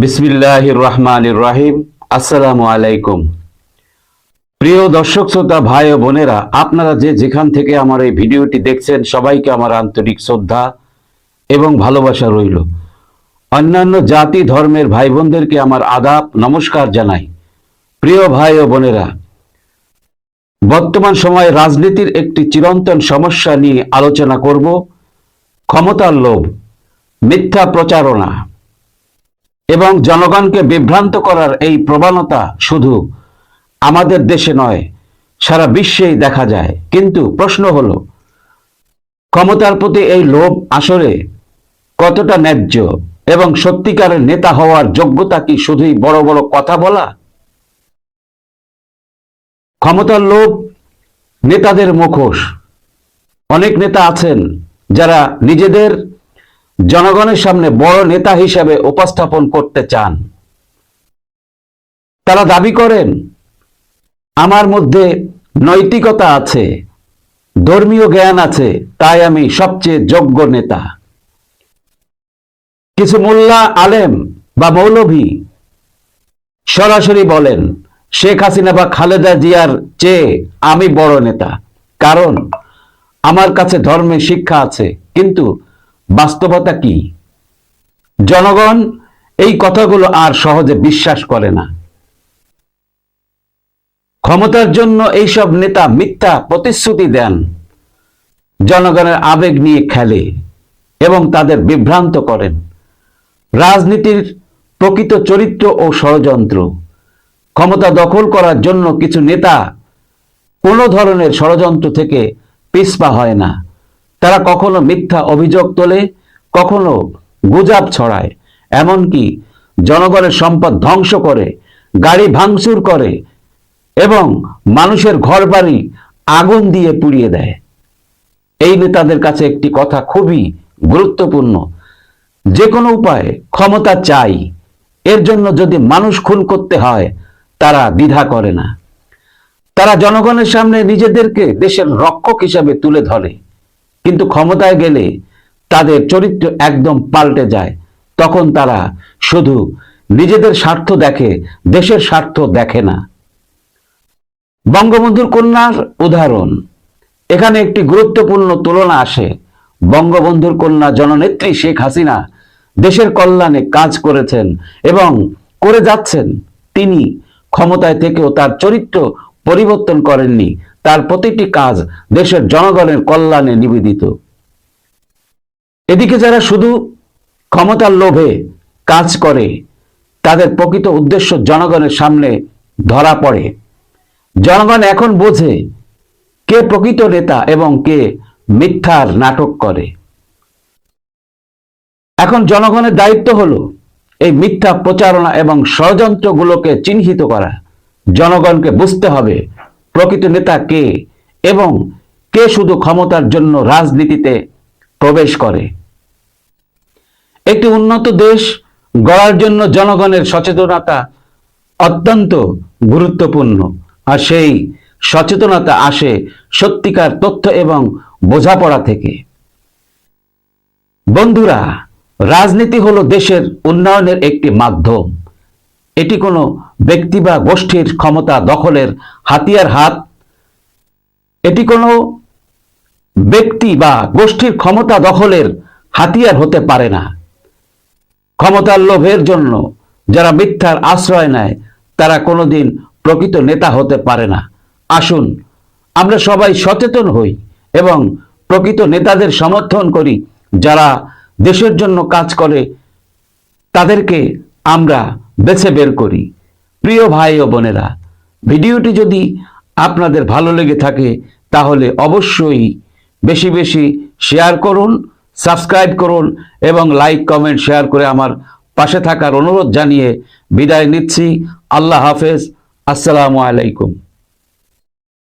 বিসমিল্লাহির রহমানির রহিম। আসসালামু আলাইকুম। প্রিয় দর্শক শ্রোতা ভাই ও বোনেরা, আপনারা যেখান থেকে আমার এই ভিডিওটি দেখছেন সবাইকে আমার আন্তরিক শ্রদ্ধা এবং ভালোবাসা রইল। অন্যান্য জাতি ধর্মের ভাই বোনদেরকে আমার আদাব নমস্কার জানাই। প্রিয় ভাই ও বোনেরা, বর্তমান সময়ে রাজনীতির একটি চিরন্তন সমস্যা নিয়ে আলোচনা করব। ক্ষমতার লোভ, মিথ্যা প্রচারণা এবং জনগণকে বিভ্রান্ত করার এই প্রবণতা শুধু আমাদের দেশে নয়, সারা বিশ্বেই দেখা যায়। কিন্তু প্রশ্ন হলো, ক্ষমতার প্রতি এই লোভ আসলে কতটা ন্যায্য এবং সত্যিকারের নেতা হওয়ার যোগ্যতা কি শুধুই বড় বড় কথা বলা? ক্ষমতার লোভ নেতাদের মুখোশ। অনেক নেতা আছেন যারা নিজেদের জনগণের সামনে বড় নেতা হিসেবে উপস্থাপন করতে চান। তারা দাবি করেন, আমার মধ্যে নৈতিকতা আছে, ধর্মীয় জ্ঞান আছে, তাই আমি সবচেয়ে যোগ্য নেতা। কিছু মোল্লা আলেম বা মৌলভী সরাসরি বলেন, শেখ হাসিনা বা খালেদা জিয়ার চেয়ে আমি বড় নেতা, কারণ আমার কাছে ধর্মের শিক্ষা আছে। কিন্তু বাস্তবতা কি? জনগণ এই কথাগুলো আর সহজে বিশ্বাস করে না। ক্ষমতার জন্য এইসব নেতা মিথ্যা প্রতিশ্রুতি দেন, জনগণের আবেগ নিয়ে খেলে এবং তাদের বিভ্রান্ত করেন। রাজনীতির প্রকৃত চরিত্র ও ষড়যন্ত্র। ক্ষমতা দখল করার জন্য কিছু নেতা কোনো ধরনের ষড়যন্ত্র থেকে পিছপা হয় না। তারা কখনো মিথ্যা অভিযোগ তোলে, কখনো গুজব ছড়ায়, এমনকি জনগণের সম্পদ ধ্বংস করে, গাড়ি ভাঙচুর করে এবং মানুষের ঘরবাড়ি আগুন দিয়ে পুড়িয়ে দেয়। এই নেতাদের কাছে একটি কথা খুবই গুরুত্বপূর্ণ, যে কোনো উপায়ে ক্ষমতা চাই, এর জন্য যদি মানুষ খুন করতে হয় তারা দ্বিধা করে না। তারা জনগণের সামনে নিজেদেরকে দেশের রক্ষক হিসাবে তুলে ধরে, কিন্তু ক্ষমতায় গেলে তাদের চরিত্র একদম পাল্টে যায়। তখন তারা শুধু নিজেদের স্বার্থ দেখে, দেশের স্বার্থ দেখে না। বঙ্গবন্ধুর কন্যার উদাহরণ। এখানে একটি গুরুত্বপূর্ণ তুলনা আসে। বঙ্গবন্ধুর কন্যা জননেত্রী শেখ হাসিনা দেশের কল্যাণে কাজ করেছেন এবং করে যাচ্ছেন। তিনি ক্ষমতায় থেকেও তার চরিত্র পরিবর্তন করেননি। তার প্রতিটি কাজ দেশের জনগণের কল্যাণে নিবেদিত। এদিকে যারা শুধু ক্ষমতার লোভে কাজ করে, তাদের প্রকৃত উদ্দেশ্য জনগণের সামনে ধরা পড়ে। জনগণ এখন বোঝে কে প্রকৃত নেতা এবং কে মিথ্যার নাটক করে। এখন জনগণের দায়িত্ব হলো এই মিথ্যা প্রচারণা এবং ষড়যন্ত্রগুলোকে চিহ্নিত করা। জনগণকে বুঝতে হবে প্রকৃত নেতা কে এবং কে শুধু ক্ষমতার জন্য রাজনীতিতে প্রবেশ করে। একটি উন্নত দেশ গড়ার জন্য জনগণের সচেতনতা অত্যন্ত গুরুত্বপূর্ণ, আর সেই সচেতনতা আসে সত্যিকার তথ্য এবং বোঝাপড়া থেকে। বন্ধুরা, রাজনীতি হলো দেশের উন্নয়নের একটি মাধ্যম। এটি কোনো ব্যক্তি বা গোষ্ঠীর ক্ষমতা দখলের হাতিয়ার হাত। এটি কোনো ব্যক্তি বা গোষ্ঠীর ক্ষমতা দখলের হাতিয়ার হতে পারে না। ক্ষমতার লোভের জন্য যারা মিথ্যার আশ্রয় নেয়, তারা কোনোদিন প্রকৃত নেতা হতে পারে না। আসুন আমরা সবাই সচেতন হই এবং প্রকৃত নেতাদের সমর্থন করি। যারা দেশের জন্য কাজ করে তাদেরকে আমরা বেছে বের করি। প্রিয় ভাই ও বোনেরা, ভিডিওটি যদি আপনাদের ভালো লেগে থাকে তাহলে অবশ্যই বেশি বেশি শেয়ার করুন, সাবস্ক্রাইব করুন এবং লাইক কমেন্ট শেয়ার করে আমার পাশে থাকার অনুরোধ জানিয়ে বিদায় নিচ্ছি। আল্লাহ হাফেজ। আসসালামু আলাইকুম।